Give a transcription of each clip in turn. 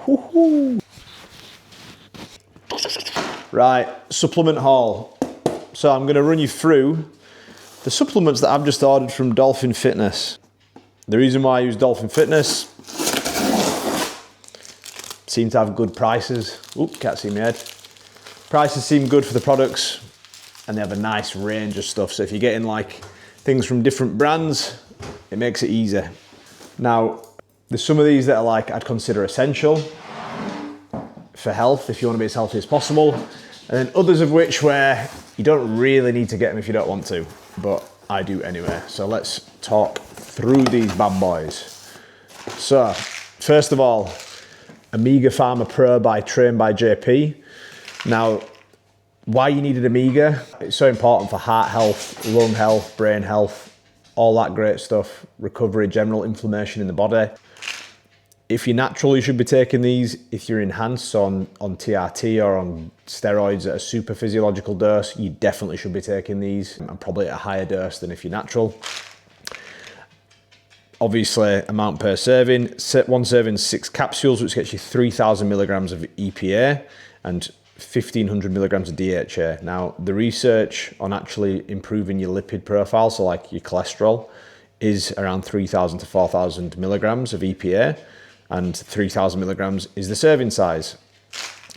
Woohoo. Right, supplement haul. So I'm going to run you through the supplements that I've just ordered from Dolphin Fitness. The reason why I use Dolphin Fitness, seem to have good prices. Oop, can't see my head. Prices seem good for the products, and they have a nice range of stuff. So if you're getting like things from different brands, it makes it easier. Now, there's some of these that are like I'd consider essential for health if you want to be as healthy as possible, and then others of which where you don't really need to get them if you don't want to, but I do anyway. So let's talk through these bad boys. So first of all, Omega Pharma Pro by Train by JP. Now, why you needed Omega? It's so important for heart health, lung health, brain health, all that great stuff, recovery, general inflammation in the body. If you're natural, you should be taking these. If you're enhanced on TRT or on steroids at a super physiological dose, you definitely should be taking these, and probably at a higher dose than if you're natural. Obviously, amount per serving. One serving, 6 capsules, which gets you 3,000 milligrams of EPA and 1,500 milligrams of DHA. Now, the research on actually improving your lipid profile, so like your cholesterol, is around 3,000 to 4,000 milligrams of EPA, and 3,000 milligrams is the serving size.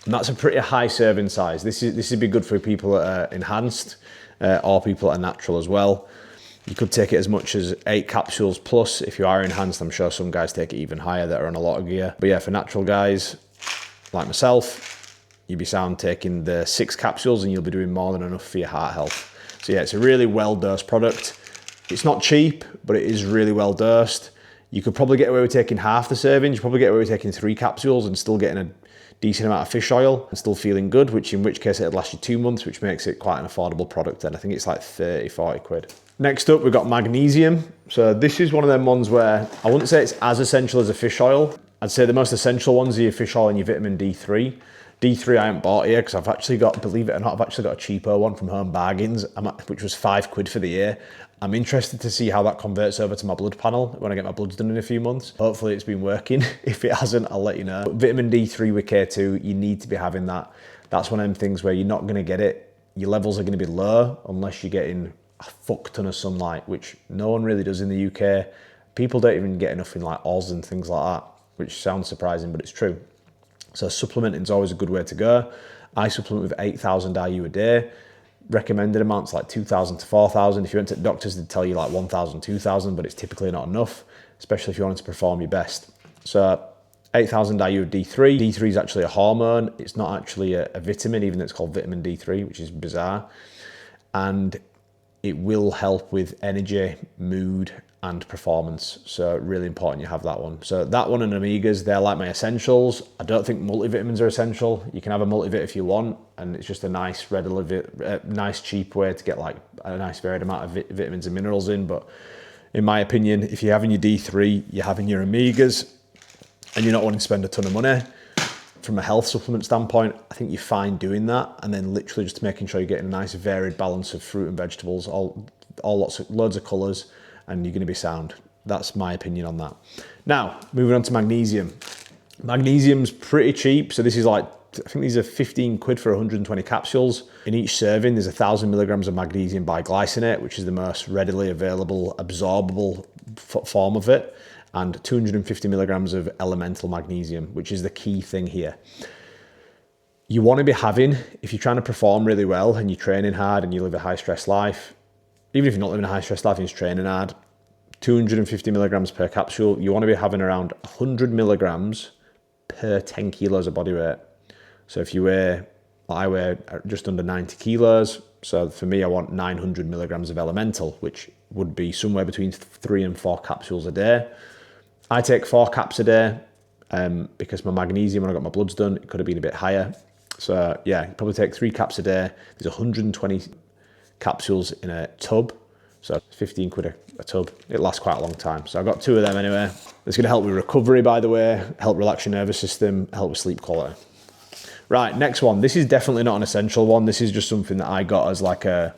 And that's a pretty high serving size. This would be good for people that are enhanced or people that are natural as well. You could take it as much as 8 capsules plus. If you are enhanced, I'm sure some guys take it even higher that are on a lot of gear. But yeah, for natural guys like myself, you'd be sound taking the 6 capsules and you'll be doing more than enough for your heart health. So yeah, it's a really well-dosed product. It's not cheap, but it is really well-dosed. You could probably get away with taking half the servings. You probably get away with taking 3 capsules and still getting a decent amount of fish oil and still feeling good, in which case it'd last you 2 months, which makes it quite an affordable product. And I think it's like 30, 40 quid. Next up, we've got magnesium. So this is one of them ones where I wouldn't say it's as essential as a fish oil. I'd say the most essential ones are your fish oil and your vitamin D3. D3 I haven't bought here because I've actually got, believe it or not, I've actually got a cheaper one from Home Bargains, which was 5 quid for the year. I'm interested to see how that converts over to my blood panel when I get my bloods done in a few months. Hopefully it's been working. If it hasn't, I'll let you know. But vitamin D3 with K2, you need to be having that. That's one of them things where you're not going to get it. Your levels are going to be low unless you're getting a fuck ton of sunlight, which no one really does in the UK. People don't even get enough in like Oz and things like that, which sounds surprising, but it's true. So supplementing is always a good way to go. I supplement with 8,000 IU a day. Recommended amounts like 2,000 to 4,000. If you went to doctors, they'd tell you like 1,000, 2,000, but it's typically not enough, especially if you wanted to perform your best. So 8,000 IU of D3. D3 is actually a hormone. It's not actually a vitamin, even though it's called vitamin D3, which is bizarre. And it will help with energy, mood, and performance. So really important you have that one. So that one and Omegas, they're like my essentials. I don't think multivitamins are essential. You can have a multivit if you want, and it's just a nice, nice cheap way to get like a nice varied amount of vitamins and minerals in. But in my opinion, if you're having your D3, you're having your Omegas, and you're not wanting to spend a ton of money, from a health supplement standpoint, I think you're fine doing that, and then literally just making sure you're getting a nice varied balance of fruit and vegetables, loads of colours, and you're going to be sound. That's my opinion on that. Now, moving on to magnesium. Magnesium's pretty cheap. So this is like, I think these are 15 quid for 120 capsules. In each serving, there's 1,000 milligrams of magnesium biglycinate, which is the most readily available, absorbable form of it, and 250 milligrams of elemental magnesium, which is the key thing here. You want to be having, if you're trying to perform really well and you're training hard and you live a high stress life, even if you're not living a high stress life and you're training hard, 250 milligrams per capsule, you want to be having around 100 milligrams per 10 kilos of body weight. So if you I weigh just under 90 kilos. So for me, I want 900 milligrams of elemental, which would be somewhere between 3 and 4 capsules a day. I take 4 caps a day because my magnesium, when I got my bloods done, it could have been a bit higher. So yeah, you probably take 3 caps a day. There's 120 capsules in a tub. So 15 quid a tub. It lasts quite a long time. So I got 2 of them anyway. It's going to help with recovery, by the way, help relax your nervous system, help with sleep quality. Right, next one. This is definitely not an essential one. This is just something that I got as like I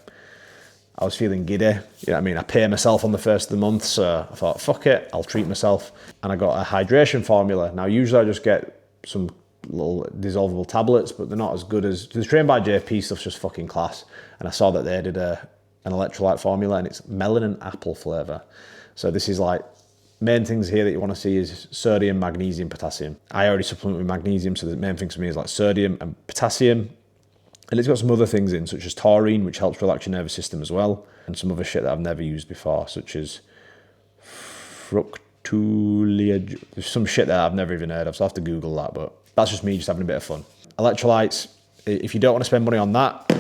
was feeling giddy. You know what I mean? I pay myself on the first of the month, so I thought, fuck it, I'll treat myself. And I got a hydration formula. Now, usually I just get some little dissolvable tablets, but they're not as good as the Trained by JP stuff's just fucking class. And I saw that they did an electrolyte formula, and it's melon and apple flavour. So this is like, main things here that you want to see is sodium, magnesium, potassium. I already supplement with magnesium, so the main things for me is like sodium and potassium. And it's got some other things in, such as taurine, which helps relax your nervous system as well, and some other shit that I've never used before, such as fructulia. There's some shit that I've never even heard of, so I have to Google that, but that's just me just having a bit of fun. Electrolytes, if you don't want to spend money on that,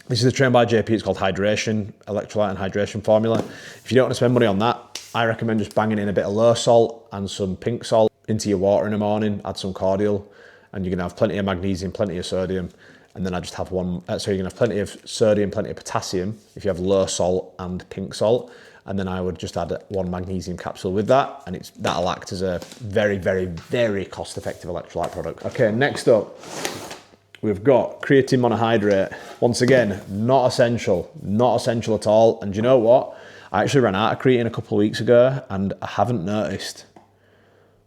this is the Trained by JP, it's called hydration, electrolyte and hydration formula. If you don't want to spend money on that, I recommend just banging in a bit of low salt and some pink salt into your water in the morning, add some cordial, and you're gonna have plenty of magnesium, plenty of sodium, and then I just have one, so you're gonna have plenty of sodium, plenty of potassium if you have low salt and pink salt, and then I would just add one magnesium capsule with that, and that'll act as a very, very, very cost-effective electrolyte product. Okay, next up, we've got creatine monohydrate. Once again, not essential at all. And do you know what? I actually ran out of creatine a couple of weeks ago, and I haven't noticed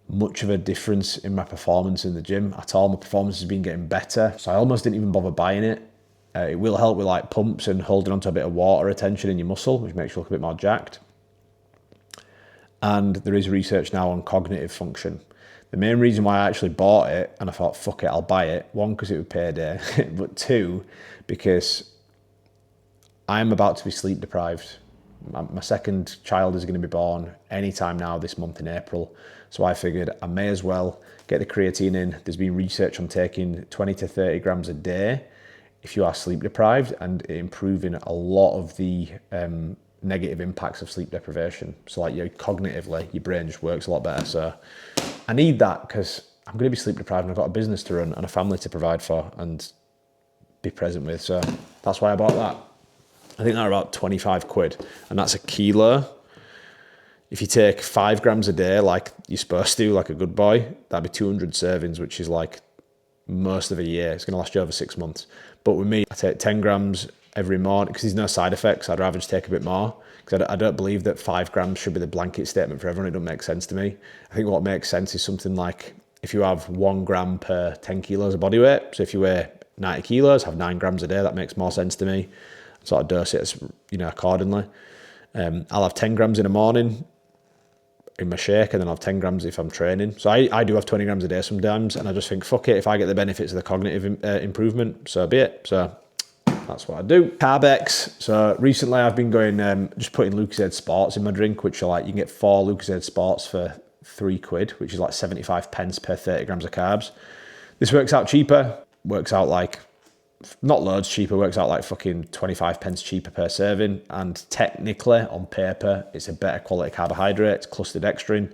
much of a difference in my performance in the gym at all. My performance has been getting better, so I almost didn't even bother buying it. It will help with like pumps and holding onto a bit of water retention in your muscle, which makes you look a bit more jacked. And there is research now on cognitive function. The main reason why I actually bought it, and I thought, fuck it, I'll buy it, one, because it would pay a day, but two, because I'm about to be sleep deprived. My second child is going to be born anytime now this month in April. So I figured I may as well get the creatine in. There's been research on taking 20 to 30 grams a day if you are sleep deprived, and improving a lot of the negative impacts of sleep deprivation. So like cognitively, your brain just works a lot better. So I need that because I'm going to be sleep deprived and I've got a business to run and a family to provide for and be present with. So that's why I bought that. I think they're about 25 quid, and that's a kilo. If you take 5 grams a day, like you're supposed to, like a good boy, that'd be 200 servings, which is like most of a year. It's going to last you over 6 months. But with me, I take 10 grams every morning because there's no side effects. I'd rather just take a bit more because I don't believe that 5 grams should be the blanket statement for everyone. It doesn't make sense to me. I think what makes sense is something like if you have 1 gram per 10 kilos of body weight. So if you weigh 90 kilos, have 9 grams a day. That makes more sense to me. Sort of dose it, accordingly. I'll have 10 grams in the morning in my shake, and then I'll have 10 grams if I'm training. So I do have 20 grams a day sometimes, and I just think, fuck it, if I get the benefits of the cognitive improvement, so be it. So that's what I do. Carbex. So recently I've been going, just putting Lucozade Sports in my drink, which are like, you can get 4 Lucozade Sports for 3 quid, which is like 75 pence per 30 grams of carbs. This works out cheaper, works out like, not loads cheaper, works out like fucking 25 pence cheaper per serving, and technically on paper it's a better quality carbohydrate. It's clustered dextrin,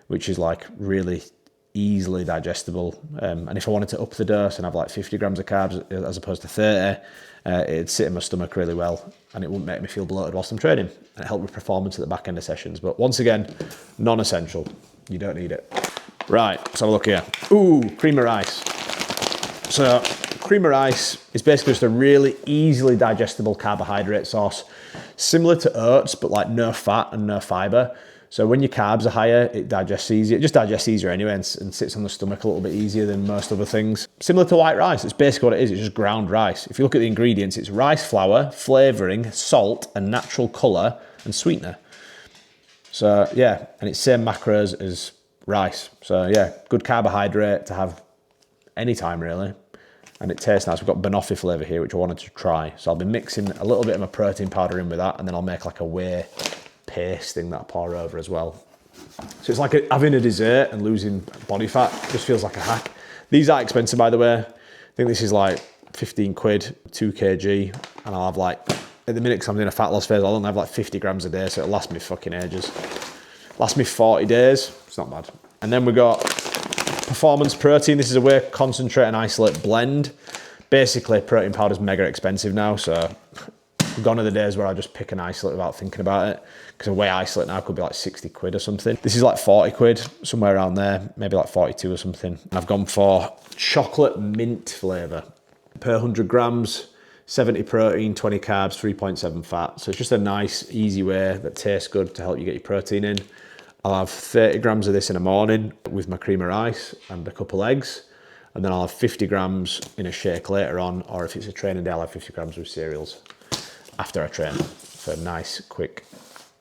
which is like really easily digestible, and if I wanted to up the dose and have like 50 grams of carbs as opposed to 30, it'd sit in my stomach really well, and it wouldn't make me feel bloated whilst I'm training, and it helped with performance at the back end of sessions. But once again, non-essential. You don't need it. Right, let's have a look here. Ooh, cream of rice. So cream of rice is basically just a really easily digestible carbohydrate source, similar to oats, but like no fat and no fiber. So when your carbs are higher, it digests easier. It just digests easier anyway, and sits on the stomach a little bit easier than most other things. Similar to white rice, it's basically what it is. It's just ground rice. If you look at the ingredients, it's rice flour, flavoring, salt, and natural color and sweetener. So yeah, and it's same macros as rice. So yeah, good carbohydrate to have anytime really. And it tastes nice. We've got banoffee flavour here, which I wanted to try. So I'll be mixing a little bit of my protein powder in with that, and then I'll make like a whey paste thing that I pour over as well. So it's like having a dessert and losing body fat. It just feels like a hack. These are expensive, by the way. I think this is like 15 quid, 2 kg. And I'll have like, at the minute, because I'm doing a fat loss phase, I'll only have like 50 grams a day. So it'll last me fucking ages. Last me 40 days. It's not bad. And then we got Performance Protein. This is a whey concentrate and isolate blend. Basically, protein powder is mega expensive now, so gone are the days where I just pick an isolate without thinking about it, because a whey isolate now could be like 60 quid or something. This is like 40 quid, somewhere around there, maybe like 42 or something. And I've gone for chocolate mint flavour. Per 100 grams, 70 protein, 20 carbs, 3.7 fat. So it's just a nice, easy way that tastes good to help you get your protein in. I'll have 30 grams of this in the morning with my cream of rice and a couple eggs. And then I'll have 50 grams in a shake later on, or if it's a training day, I'll have 50 grams with cereals after I train for a nice, quick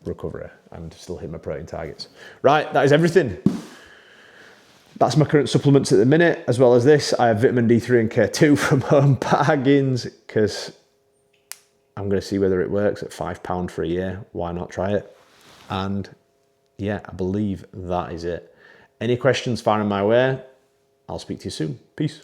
recovery and still hit my protein targets. Right, that is everything. That's my current supplements at the minute, as well as this. I have vitamin D3 and K2 from Home Bargains because I'm going to see whether it works at £5 for a year. Why not try it? And yeah, I believe that is it. Any questions firing my way? I'll speak to you soon. Peace.